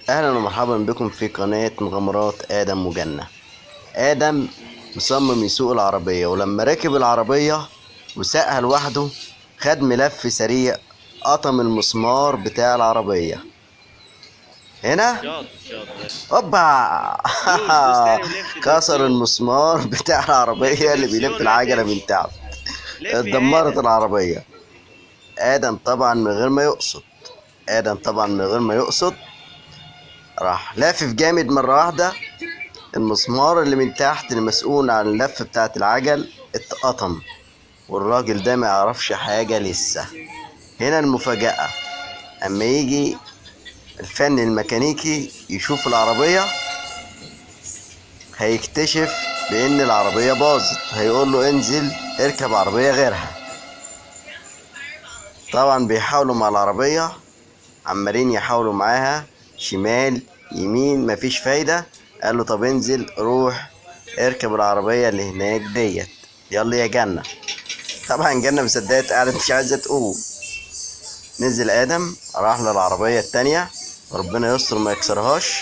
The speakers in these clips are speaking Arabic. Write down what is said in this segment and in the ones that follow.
اهلا ومرحبا بكم في قناة مغامرات ادم وجنة. ادم مصمم يسوق العربية، ولما ركب العربية وساقها لوحده خد ملف سريع، قطم المسمار بتاع العربية هنا. شاطر. اوبا دوس تاني ولف كسر دركسيون. المسمار بتاع لف العربية اللي بيلف دركسيون العجلة من هتمشي. تحت. لف يا اتدمرت ادم. العربية. ادم طبعا من غير ما يقصد راح لافف جامد مرة واحدة. المسمار اللي من تحت المسؤول عن اللف بتاعت العجل اتقطم، والراجل ده ما يعرفش حاجة لسه. هنا المفاجأة، اما يجي الفن الميكانيكي يشوف العربية هيكتشف بان العربية باظت، هيقول له انزل اركب عربية غيرها. طبعا بيحاولوا مع العربية، عمالين يحاولوا معاها شمال يمين، مفيش فايدة. قال له طب انزل روح اركب العربية اللي هناك ديت، يلا يا جنة. طبعا جنة مصدقت، قاعدة مش عايزة تقوم. نزل آدم راح للعربية التانية، ربنا يستر ما يكسرهاش.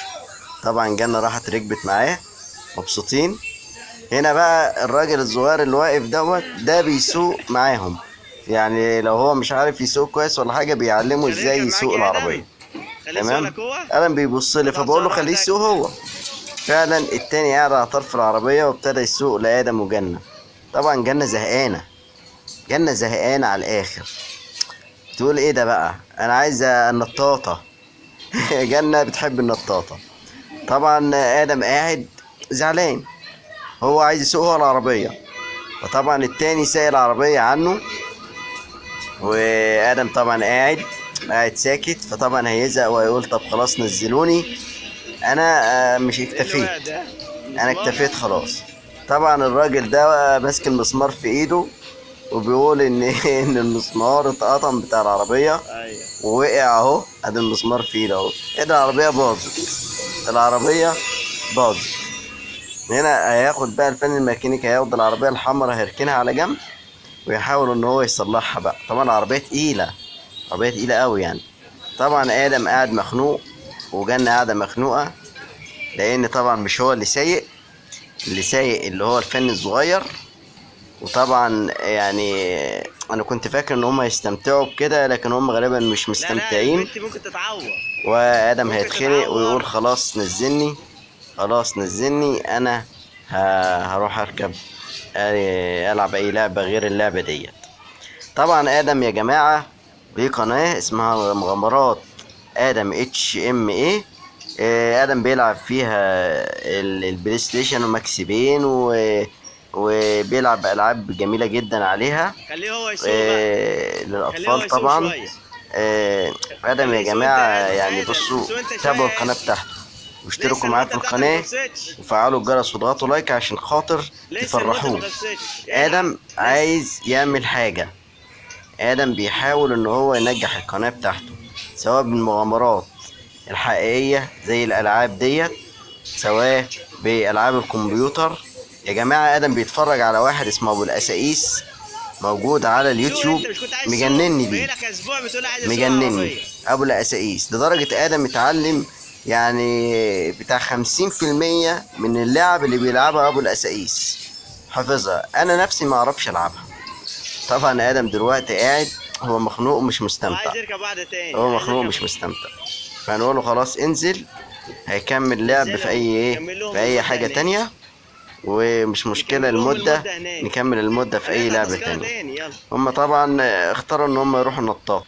طبعا جنة راحت ركبت معاه مبسوطين. هنا بقى الراجل الصغير اللي واقف ده بيسوق معاهم، يعني لو هو مش عارف يسوق كويس ولا حاجة بيعلمه خليه ازاي يركب معاك يسوق يا ادم. العربية. خليه تمام. يسوقلك هو. ادم بيبص لي طلع فبقول له بسرعة خليه لوحدك. يسوق هو. فعلا التاني قاعد على طرف العربية وابتدى يسوق لآدم وجنة. طبعا جنة زهقانة على الآخر. تقول ايه ده بقى، انا عايزة النطاطة. جنة بتحب النطاطة. طبعا آدم قاعد زعلان، هو عايز يسوق هو العربية، فطبعا التاني سايق العربية عنه، وآدم طبعا قاعد ساكت. فطبعا هيزهق وهيقول طب خلاص نزلوني، انا مش ايه اللي اكتفيت، وقع ده؟ انا مسمار. اكتفيت خلاص. طبعا الراجل ده ماسك المسمار في ايده وبيقول ان ان المسمار اتقطم بتاع العربيه ايوه. ووقع اهو. ادي المسمار في ايده اهو. ايه ده، العربيه باظت، العربيه باظت. هنا هياخد بقى الفن الميكانيكي، هياخد العربيه الحمراء هيركنها على جنب ويحاول ان هو يصلحها بقى. طبعا العربيه تقيله، عربيه تقيله قوي يعني. طبعا ادم قاعد مخنوق وجنة قاعده مخنوقه، لان طبعا مش هو اللي سايق، اللي هو الفن الصغير. وطبعا يعني انا كنت فاكر ان هم هيستمتعوا بكده، لكن هم غالبا مش لا مستمتعين. البنت ممكن تتعور. وادم ممكن هيتخنق ويقول تتعور. خلاص نزلني، خلاص نزلني، انا هروح اركب العب اي لعبة غير اللعبة ديت. طبعا ادم يا جماعة ليه قناة اسمها مغامرات ادم HMA. ادم بيلعب فيها البلاي ستيشن وماكس بين وبيلعب العاب جميله جدا عليها خليه هو يسوق بقى. خليه هو للاطفال يسوق طبعا. شوية. ادم خليه يا يسوق انت جماعه يا ادم. يعني ادم بصوا، سوق انت شوية تابعوا يا القناه ادم. بتاعته واشتركوا لسه معاه في المدة بتاعتك ما القناه خلصتش. وفعلوا الجرس واضغطوا لايك عشان خاطر لسه المدة ما تفرحوه. خلصتش. العب ادم لسه. عايز يعمل حاجه، ادم بيحاول ان هو ينجح القناه بتاعته، سواء بالمغامرات الحقيقيه زي الالعاب ديت، سواء بألعاب الكمبيوتر. يا جماعة آدم بيتفرج على واحد اسمه أبو الأسايس، موجود على سوق اليوتيوب، انت مش كنت عايز تسوق؟ مجنني بيه، بقالك اسبوع بتقول عايز اسوق مجنني. عربية. أبو الأسايس لدرجة آدم اتعلم يعني بتاع 50% من اللعب اللي بيلعبها أبو الأسايس حافظها. أنا نفسي ما أعرفش ألعبها. طبعا آدم دلوقتي قاعد هو مخنوق ومش هو مستمتع، عايز يركب واحدة تاني، هو عايز مخنوق يركب. ومش مستمتع. فهنقول له خلاص انزل، هيكمل لعب في نزلهم اي ايه، كمل في لهم اي المدة حاجة هناك. تانية. ومش مشكلة نكمل لهم المدة، المدة هناك. نكمل المدة في اي هنقطع لعبة تذكرة تانية. تاني يلا. هما طبعا اختاروا ان هما يروحوا النطاط.